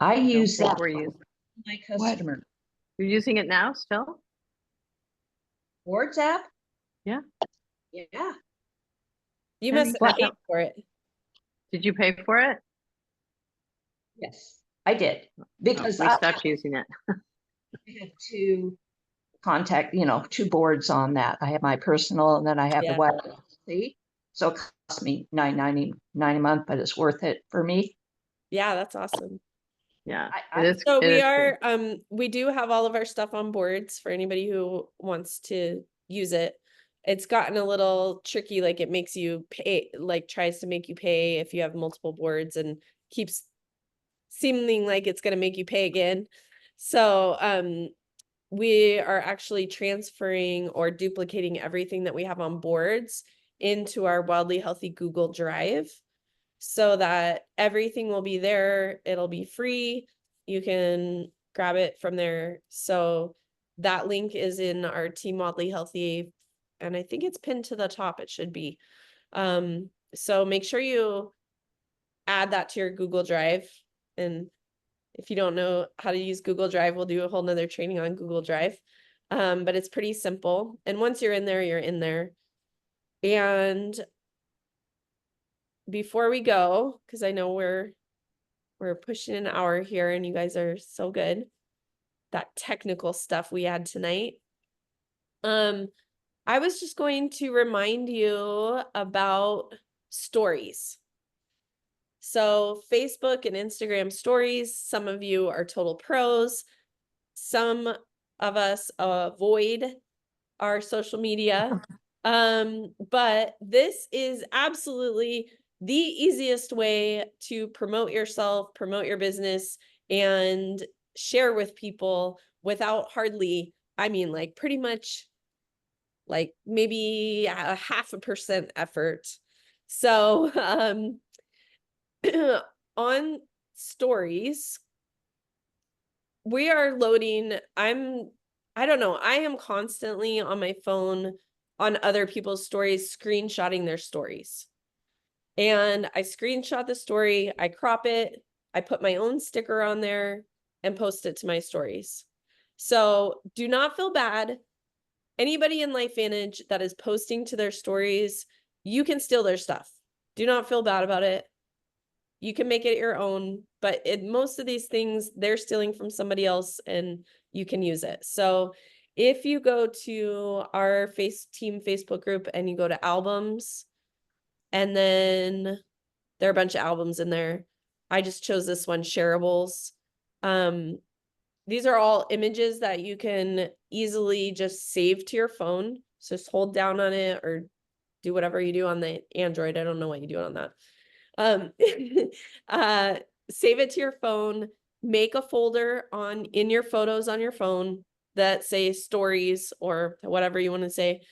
I use that for my customer. You're using it now still? Boards app? Yeah. Yeah. You must have paid for it. Did you pay for it? Yes, I did. Because we stopped using it. I had to contact, 2 boards on that. I have my personal, and then I have the Wildly. So it cost me $9.99 a month, but it's worth it for me. Yeah, that's awesome. Yeah. So we do have all of our stuff on boards for anybody who wants to use it. It's gotten a little tricky, like it makes you pay, like tries to make you pay if you have multiple boards, and keeps seeming like it's going to make you pay again. So we are actually transferring or duplicating everything that we have on boards into our Wildly Healthy Google Drive, so that everything will be there. It'll be free. You can grab it from there. So that link is in our Team Wildly Healthy, and I think it's pinned to the top. It should be. So make sure you add that to your Google Drive. And if you don't know how to use Google Drive, we'll do a whole nother training on Google Drive. But it's pretty simple. And once you're in there, you're in there. And before we go, because I know we're pushing an hour here and you guys are so good. That technical stuff we had tonight. I was just going to remind you about stories. So Facebook and Instagram stories, some of you are total pros. Some of us avoid our social media. But this is absolutely the easiest way to promote yourself, promote your business, and share with people without hardly, I mean, like pretty much like maybe a 0.5% effort. So on stories, we are loading, I don't know, I am constantly on my phone on other people's stories, screenshotting their stories. And I screenshot the story, I crop it, I put my own sticker on there and post it to my stories. So do not feel bad. Anybody in LifeVantage that is posting to their stories, you can steal their stuff. Do not feel bad about it. You can make it your own, but most of these things, they're stealing from somebody else and you can use it. So if you go to our team Facebook group and you go to albums, and then there are a bunch of albums in there. I just chose this one, shareables. These are all images that you can easily just save to your phone. So just hold down on it or do whatever you do on the Android. I don't know what you do on that. Save it to your phone, make a folder in your photos on your phone that say stories or whatever you want to say,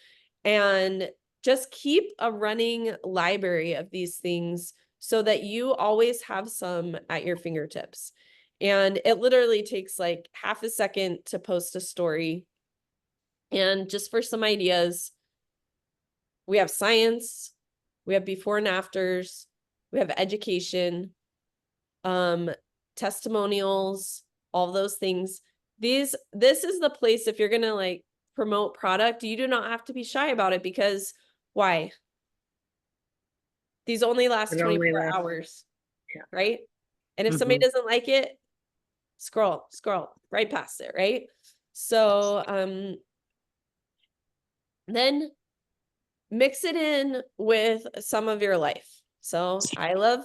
and just keep a running library of these things so that you always have some at your fingertips. And it literally takes like 0.5 second to post a story. And just for some ideas, we have science, we have before and afters, we have education, testimonials, all those things. This is the place if you're gonna like promote product, you do not have to be shy about it because why? These only last 24 hours, right? And if somebody doesn't like it, scroll right past it, right? So then mix it in with some of your life. So I love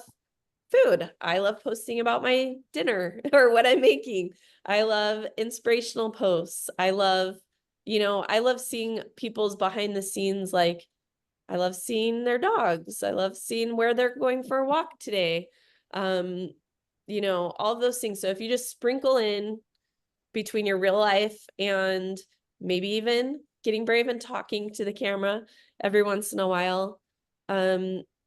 food. I love posting about my dinner or what I'm making. I love inspirational posts. I love seeing people's behind the scenes. Like I love seeing their dogs. I love seeing where they're going for a walk today. All those things. So if you just sprinkle in between your real life and maybe even getting brave and talking to the camera every once in a while,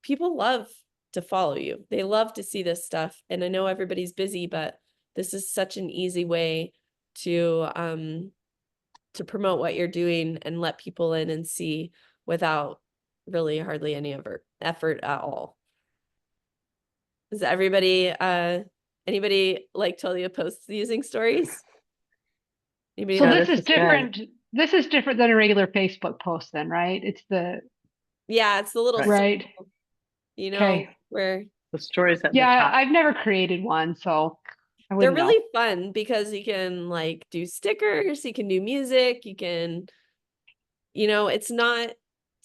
people love to follow you. They love to see this stuff. And I know everybody's busy, but this is such an easy way to promote what you're doing and let people in and see without really hardly any effort at all. Is anybody like totally opposed to using stories? Anybody So know? this is different. This is different than a regular Facebook post then, right? It's the it's the little right. circle, Okay. where the stories at the Yeah, top. I've never created one, so I they're wouldn't really know. fun because you can like do stickers, you can do music, you can, it's not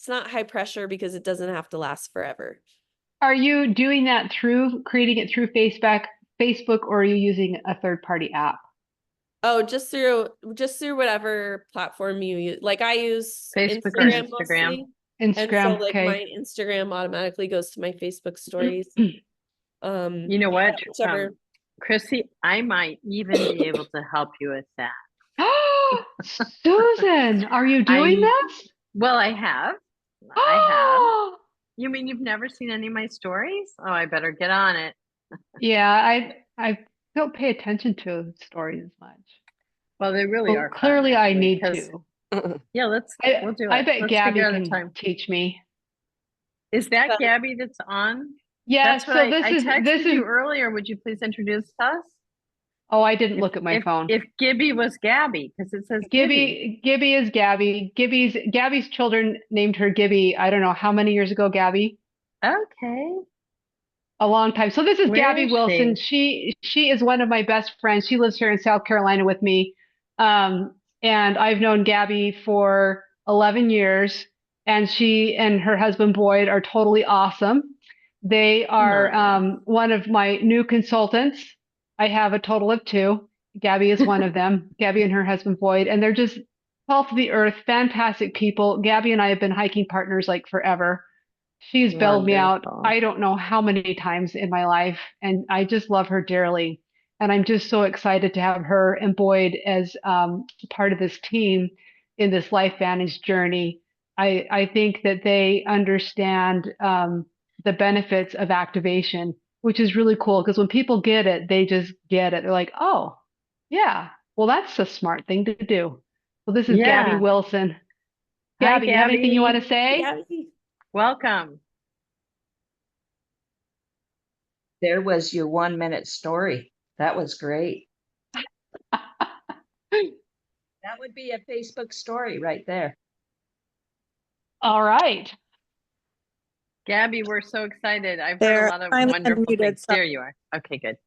high pressure because it doesn't have to last forever. Are you doing that through creating it through Facebook, or are you using a third-party app? Oh, just through whatever platform you use. Like I use Facebook or Instagram Instagram. mostly. And so Instagram, like okay. my Instagram automatically goes to my Facebook stories. You know what, whichever. Chrissy, I might even be able to help you with that. Susan, are you doing this? Well, I have. I have. You mean you've never seen any of my stories? Oh, I better get on it. Yeah, I don't pay attention to stories as much. Well, they really are. Clearly, fun, I need 'cause- to. Yeah, we'll do it. I bet Let's Gabby figure out a can time. teach me. Is that Gabby that's on? Yeah, That's what so I texted you earlier. Would you please introduce us? Oh, I didn't look at my phone. If Gibby was Gabby, because it says Gibby. Gibby is Gabby. Gabby's children named her Gibby. I don't know how many years ago, Gabby. Okay. a long time. So this is Where Gabby is Wilson. she? She is one of my best friends. She lives here in South Carolina with me. And I've known Gabby for 11 years, and she and her husband Boyd are totally awesome. They are Aw. one of my new consultants. I have a total of two. Gabby is one of them, Gabby and her husband Boyd, and they're just salt of the earth, fantastic people. Gabby and I have been hiking partners like forever. She's bailed me out, Wonderful. I don't know how many times in my life, and I just love her dearly. And I'm just so excited to have her and Boyd as part of this team in this Life Vantage journey. I think that they understand the benefits of activation, which is really cool because when people get it, they just get it. They're like, oh, yeah, well, that's a smart thing to do. So this is Gabby Yeah. Wilson. Hi, Gabby, you have anything you want to Gabby. say? Gabby. Welcome. There was your 1 minute story. That was great. That would be a Facebook story right there. All right. Gabby, we're so excited. I've heard There, a lot of finally wonderful unmuted, things. sorry. There you are. Okay, good.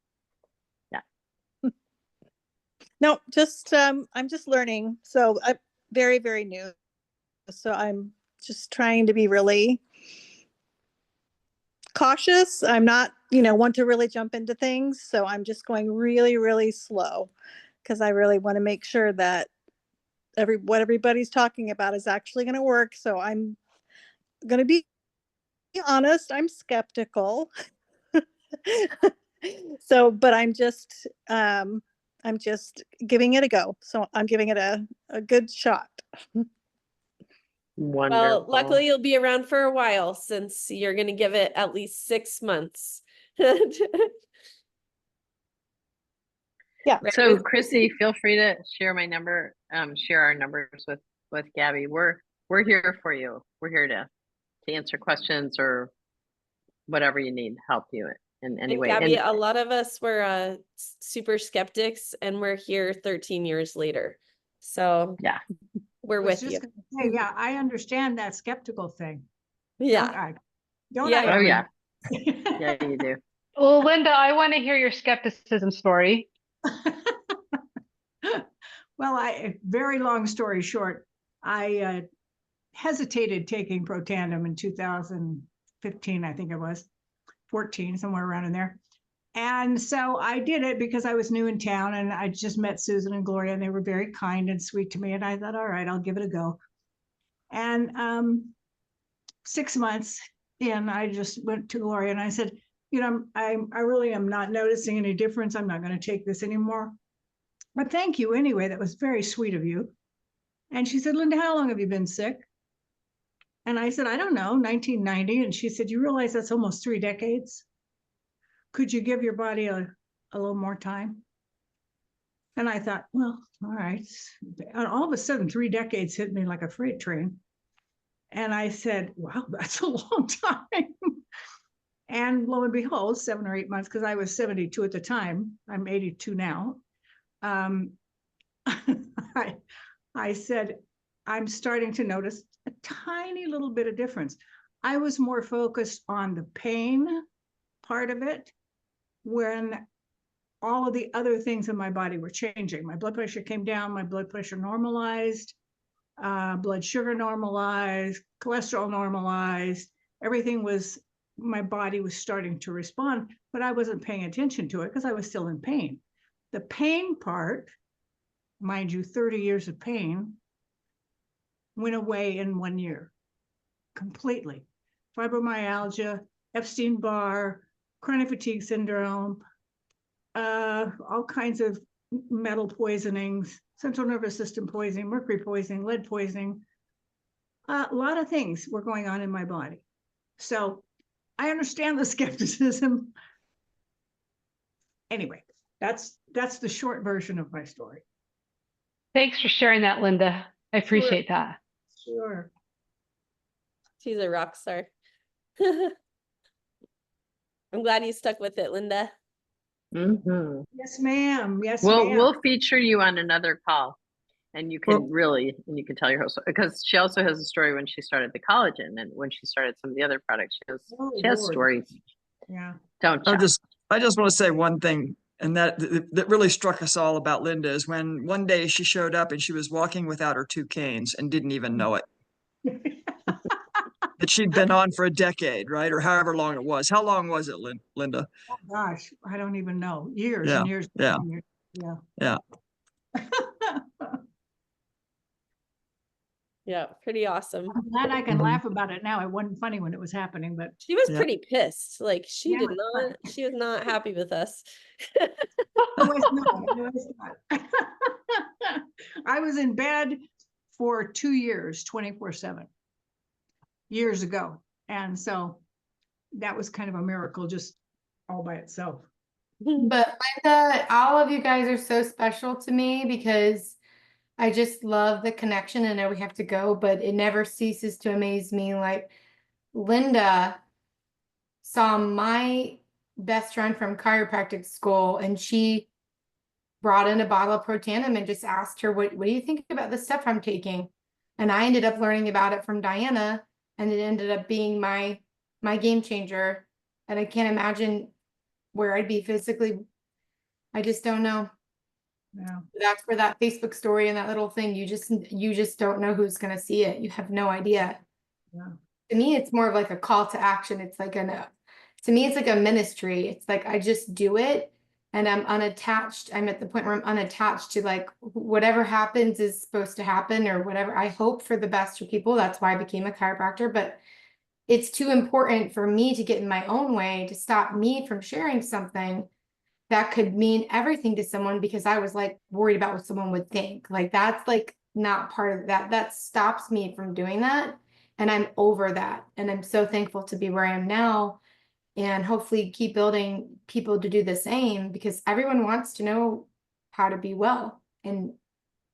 No, just I'm just learning. So I'm very, very new. So I'm just trying to be really cautious. I'm not, want to really jump into things. So I'm just going really, really slow because I really want to make sure that what everybody's talking about is actually going to work. So I'm going to be honest, I'm skeptical. So, but I'm just giving it a go. So I'm giving it a good shot. Wonderful. Well, luckily you'll be around for a while since you're going to give it at least 6 months. Yeah. Right, So with Chrissy, feel free to share my number, share our numbers with Gabby. We're here for you. We're here to answer questions or whatever you need help you in any And way. Gabby, And a lot of us were super skeptics, and we're here 13 years later. So yeah, we're was with you. just gonna say, yeah, I understand that skeptical thing. Yeah. Don't I? Don't Yeah. I? oh Ellen? yeah, yeah, you do. Well, Linda, I want to hear your skepticism story. Well, very long story short, I hesitated taking Protandim in 2015, I think it was 14, somewhere around in there. And so I did it because I was new in town and I just met Susan and Gloria and they were very kind and sweet to me. And I thought, all right, I'll give it a go. And 6 months in, I just went to Gloria and I said, I really am not noticing any difference. I'm not going to take this anymore. But thank you anyway. That was very sweet of you. And she said, Linda, how long have you been sick? And I said, I don't know, 1990. And she said, you realize that's almost 3 decades? Could you give your body a little more time? And I thought, well, all right. And all of a sudden, 3 decades hit me like a freight train. And I said, wow, that's a long time. And lo and behold, 7 or 8 months, because I was 72 at the time, I'm 82 now. I said, I'm starting to notice a tiny little bit of difference. I was more focused on the pain part of it when all of the other things in my body were changing. My blood pressure came down, my blood pressure normalized, blood sugar normalized, cholesterol normalized. Everything was, my body was starting to respond, but I wasn't paying attention to it because I was still in pain. The pain part, mind you, 30 years of pain, went away in 1 year completely. Fibromyalgia, Epstein-Barr, chronic fatigue syndrome, all kinds of metal poisonings, central nervous system poisoning, mercury poisoning, lead poisoning. A lot of things were going on in my body. So I understand the skepticism. Anyway, that's the short version of my story. Thanks for sharing that, Linda. I appreciate that. Sure. She's a rock star. I'm glad you stuck with it, Linda. Mm-hmm. Yes, ma'am. Yes, We'll ma'am. we'll feature you on another call, and you can tell your host, because she also has a story when she started the collagen and when she started some of the other products. She has Lord. stories Yeah. Don't I you? just want to say one thing, and that really struck us all about Linda is when one day she showed up and she was walking without her 2 canes and didn't even know it. That she'd been on for a decade, right? Or however long it was. How long was it, Linda? Oh, gosh, I don't even know. Years Yeah, and years. yeah, And years. Yeah. yeah. Yeah, pretty awesome. I'm glad I can Mhm. laugh about it now. It wasn't funny when it was happening, but She was Yeah. pretty pissed. Like she Yeah. was not happy with us. it was not. It was not. I was in bed for 2 years, 24/7, years ago. And so that was kind of a miracle just all by itself. But Linda, all of you guys are so special to me because I just love the connection. I know we have to go, but it never ceases to amaze me. Like Linda saw my best friend from chiropractic school and she brought in a bottle of Protandim and just asked her, what do you think about the stuff I'm taking? And I ended up learning about it from Diana, and it ended up being my game changer. And I can't imagine where I'd be physically. I just don't know. Yeah. That's where that Facebook story and that little thing, you just don't know who's gonna see it. You have no idea. Yeah. To me, it's more of like a call to action. It's like to me, it's like a ministry. It's like I just do it and I'm unattached. I'm at the point where I'm unattached to like whatever happens is supposed to happen or whatever. I hope for the best for people. That's why I became a chiropractor, but it's too important for me to get in my own way to stop me from sharing something that could mean everything to someone because I was like worried about what someone would think. Like that's like not part of that. That stops me from doing that. And I'm over that. And I'm so thankful to be where I am now and hopefully keep building people to do the same because everyone wants to know how to be well and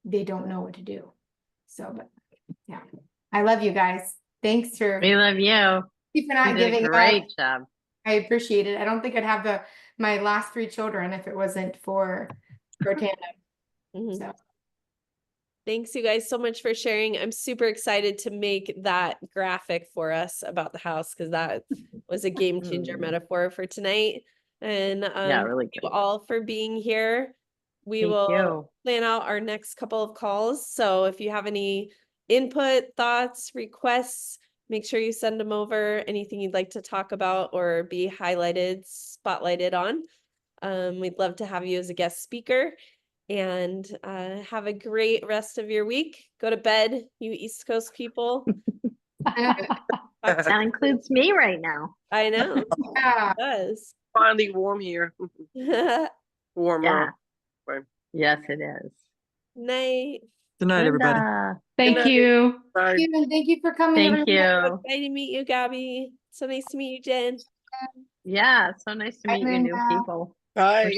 they don't know what to do. So, but yeah, I love you guys. Thanks for We love you. not You did giving a up. great job. I appreciate it. I don't think I'd have my last 3 children if it wasn't for Tandem. Mhm. So Thanks you guys so much for sharing. I'm super excited to make that graphic for us about the house because that was a game changer metaphor for tonight. And Yeah, really thank you good. all for being here. We Thank will you. plan out our next couple of calls. So if you have any input, thoughts, requests, make sure you send them over. Anything you'd like to talk about or be highlighted, spotlighted on. We'd love to have you as a guest speaker. And have a great rest of your week. Go to bed, you East Coast people. That includes me right now. I know. yeah. It does. Finally warm here. Warmer. Right. Yes, it is. Night. Good night, everybody. Linda, Thank Good night. you. Bye. Thank you for coming. thank everyone. you. Nice to meet you, Gabby. So nice to meet you, Jen. Yeah, it's so nice to Bye, meet you new Linda. people. Bye.